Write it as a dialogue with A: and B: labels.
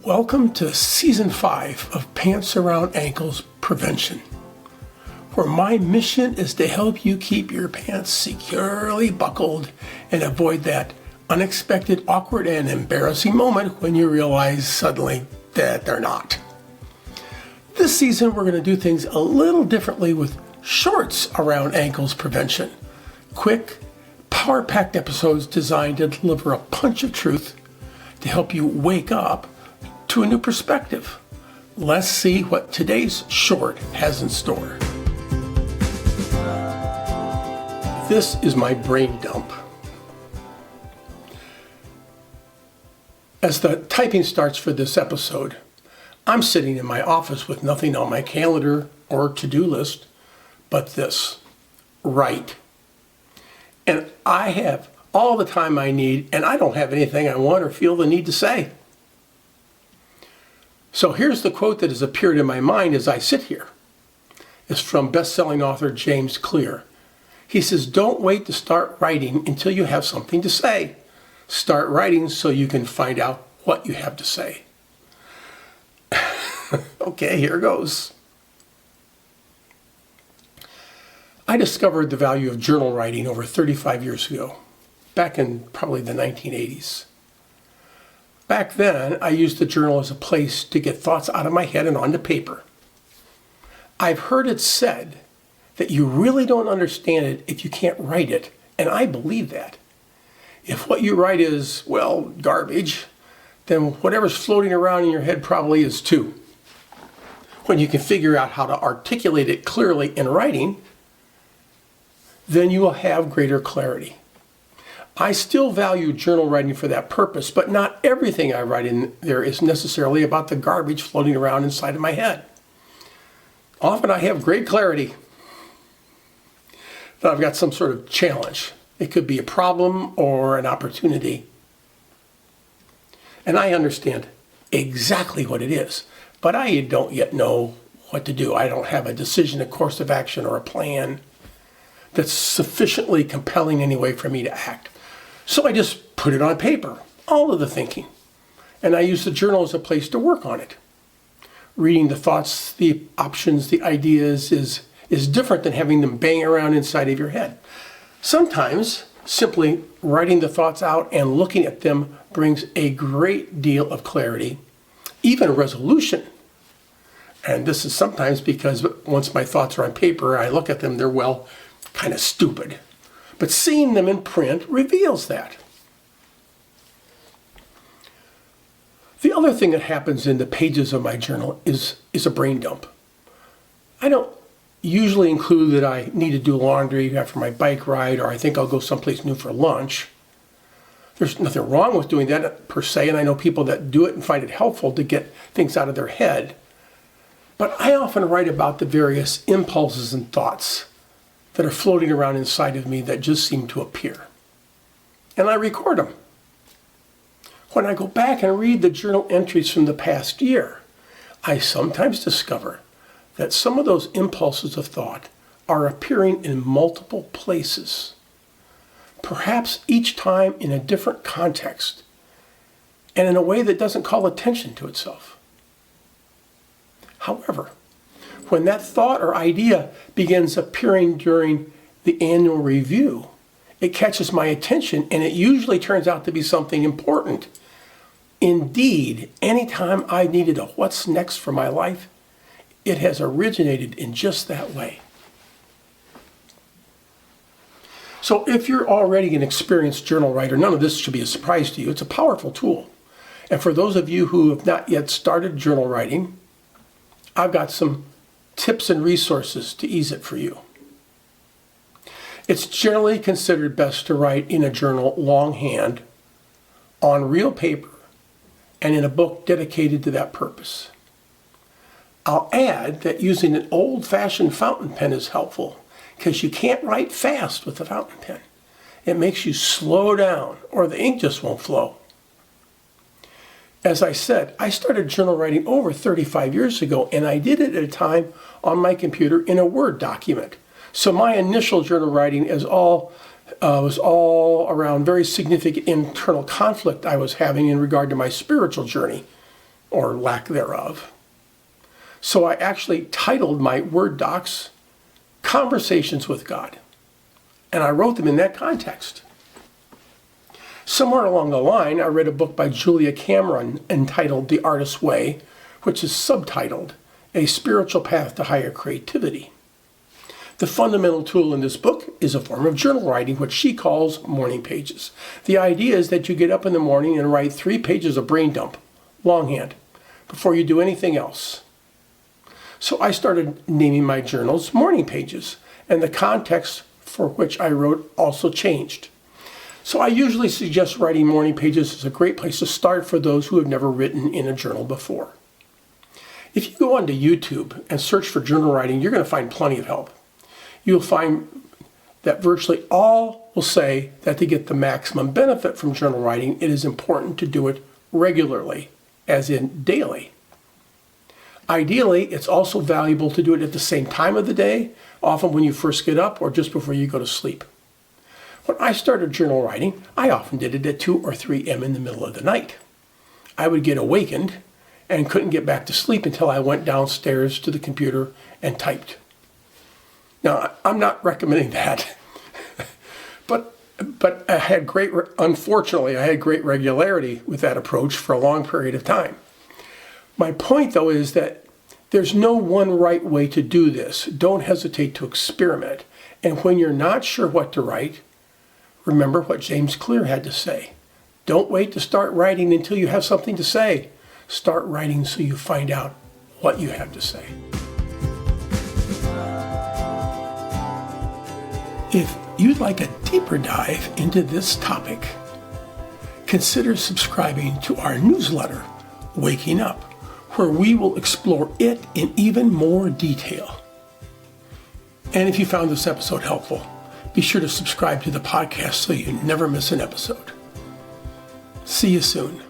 A: Welcome to Season 5 of Pants Around Ankles Prevention, where my mission is to help you keep your pants securely buckled and avoid that unexpected, awkward, and embarrassing moment when you realize suddenly that they're not. This season, we're going to do things a little differently with Shorts Around Ankles Prevention. Quick, power-packed episodes designed to deliver a punch of truth to help you wake up to a new perspective. Let's see what today's short has in store. This is my brain dump. As the typing starts for this episode, I'm sitting in my office with nothing on my calendar or to-do list but this: write. And I have all the time I need, and I don't have anything I want or feel the need to say. So here's the quote that has appeared in my mind as I sit here. It's from best-selling author James Clear. He says, "Don't wait to start writing until you have something to say. Start writing so you can find out what you have to say." Okay, here goes. I discovered the value of journal writing over 35 years ago, back in probably the 1980s. Back then, I used the journal as a place to get thoughts out of my head and onto paper. I've heard it said that you really don't understand it if you can't write it, and I believe that. If what you write is, well, garbage, then whatever's floating around in your head probably is too. When you can figure out how to articulate it clearly in writing, then you will have greater clarity. I still value journal writing for that purpose, but not everything I write in there is necessarily about the garbage floating around inside of my head. Often I have great clarity that I've got some sort of challenge. It could be a problem or an opportunity. And I understand exactly what it is, but I don't yet know what to do. I don't have a decision, a course of action, or a plan that's sufficiently compelling anyway for me to act. So I just put it on paper, all of the thinking. And I use the journal as a place to work on it. Reading the thoughts, the options, the ideas is different than having them bang around inside of your head. Sometimes simply writing the thoughts out and looking at them brings a great deal of clarity, even resolution. And this is sometimes because once my thoughts are on paper, I look at them, they're, well, kind of stupid. But seeing them in print reveals that. The other thing that happens in the pages of my journal is a brain dump. I don't usually include that I need to do laundry after my bike ride, or I think I'll go someplace new for lunch. There's nothing wrong with doing that per se, and I know people that do it and find it helpful to get things out of their head. But I often write about the various impulses and thoughts that are floating around inside of me that just seem to appear. And I record them. When I go back and read the journal entries from the past year, I sometimes discover that some of those impulses of thought are appearing in multiple places, perhaps each time in a different context, and in a way that doesn't call attention to itself. However, when that thought or idea begins appearing during the annual review, it catches my attention, and it usually turns out to be something important. Indeed, anytime I needed a what's next for my life, it has originated in just that way. So if you're already an experienced journal writer, none of this should be a surprise to you. It's a powerful tool. And for those of you who have not yet started journal writing, I've got some tips and resources to ease it for you. It's generally considered best to write in a journal longhand, on real paper, and in a book dedicated to that purpose. I'll add that using an old-fashioned fountain pen is helpful, because you can't write fast with a fountain pen. It makes you slow down, or the ink just won't flow. As I said, I started journal writing over 35 years ago, and I did it at a time on my computer in a Word document. So my initial journal writing was all around very significant internal conflict I was having in regard to my spiritual journey. or lack thereof. So I actually titled my Word docs Conversations with God. And I wrote them in that context. Somewhere along the line, I read a book by Julia Cameron entitled The Artist's Way, which is subtitled A Spiritual Path to Higher Creativity. The fundamental tool in this book is a form of journal writing, which she calls morning pages. The idea is that you get up in the morning and write 3 pages of brain dump, longhand, before you do anything else. So I started naming my journals morning pages, and the context for which I wrote also changed. So I usually suggest writing morning pages as a great place to start for those who have never written in a journal before. If you go onto YouTube and search for journal writing, you're going to find plenty of help. You'll find that virtually all will say that to get the maximum benefit from journal writing, it is important to do it regularly, as in daily. Ideally, it's also valuable to do it at the same time of the day, often when you first get up or just before you go to sleep. When I started journal writing, I often did it at 2 or 3 a.m. in the middle of the night. I would get awakened and couldn't get back to sleep until I went downstairs to the computer and typed. Now, I'm not recommending that, but unfortunately, I had great regularity with that approach for a long period of time. My point, though, is that there's no one right way to do this. Don't hesitate to experiment. And when you're not sure what to write, remember what James Clear had to say. Don't wait to start writing until you have something to say. Start writing so you find out what you have to say. If you'd like a deeper dive into this topic, consider subscribing to our newsletter, Waking Up, where we will explore it in even more detail. And if you found this episode helpful, be sure to subscribe to the podcast so you never miss an episode. See you soon.